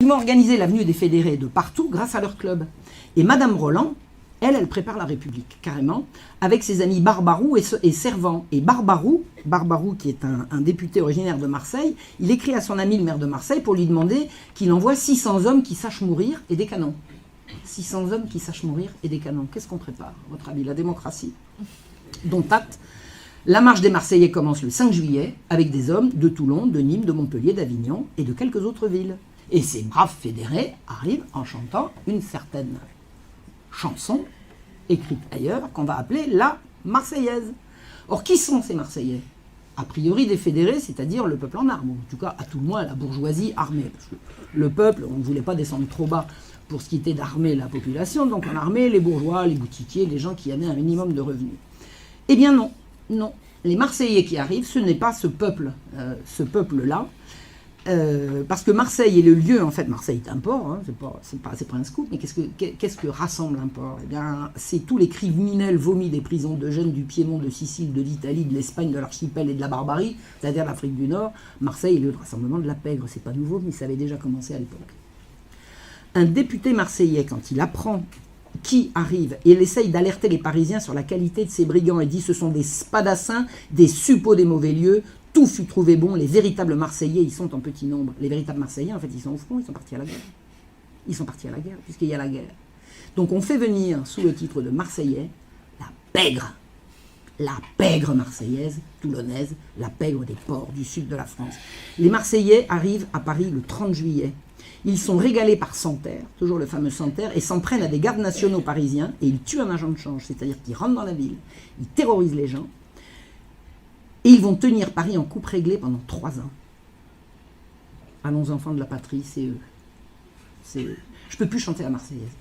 Ils m'ont organisé l'avenue des Fédérés de partout grâce à leur club. Et Madame Roland, elle prépare la République, carrément, avec ses amis Barbaroux et Servan. Et Barbaroux, qui est un député originaire de Marseille, il écrit à son ami le maire de Marseille pour lui demander qu'il envoie 600 hommes qui sachent mourir et des canons. 600 hommes qui sachent mourir et des canons. Qu'est-ce qu'on prépare, à votre avis? La démocratie. Dont acte. La marche des Marseillais commence le 5 juillet avec des hommes de Toulon, de Nîmes, de Montpellier, d'Avignon et de quelques autres villes. Et ces braves fédérés arrivent en chantant une certaine chanson, écrite ailleurs, qu'on va appeler la Marseillaise. Or, qui sont ces Marseillais? A priori des fédérés, c'est-à-dire le peuple en armes, ou en tout cas, à tout le moins, la bourgeoisie armée. Parce que le peuple, on ne voulait pas descendre trop bas pour ce qui était d'armer la population, donc on armait les bourgeois, les boutiquiers, les gens qui avaient un minimum de revenus. Eh bien non, non. Les Marseillais qui arrivent, ce n'est pas ce peuple-là, parce que Marseille est le lieu, en fait, Marseille est un port, hein, c'est pas un scoop, mais qu'est-ce que rassemble un port? Eh bien, c'est tous les criminels vomis des prisons de Gênes, du Piémont, de Sicile, de l'Italie, de l'Espagne, de l'archipel et de la barbarie, c'est-à-dire l'Afrique du Nord. Marseille est le lieu de rassemblement de la pègre, c'est pas nouveau, mais ça avait déjà commencé à l'époque. Un député marseillais, quand il apprend qui arrive, et il essaye d'alerter les Parisiens sur la qualité de ces brigands, et dit ce sont des spadassins, des suppôts des mauvais lieux, tout fut trouvé bon, les véritables Marseillais, ils sont en petit nombre. Les véritables Marseillais, en fait, ils sont au front, ils sont partis à la guerre. Ils sont partis à la guerre, puisqu'il y a la guerre. Donc on fait venir, sous le titre de Marseillais, la pègre marseillaise, toulonnaise, la pègre des ports du sud de la France. Les Marseillais arrivent à Paris le 30 juillet. Ils sont régalés par Santerre, toujours le fameux Santerre, et s'en prennent à des gardes nationaux parisiens, et ils tuent un agent de change, c'est-à-dire qu'ils rentrent dans la ville, ils terrorisent les gens, et ils vont tenir Paris en coupe réglée pendant 3 ans. Allons enfants de la patrie, c'est eux. Je ne peux plus chanter la Marseillaise.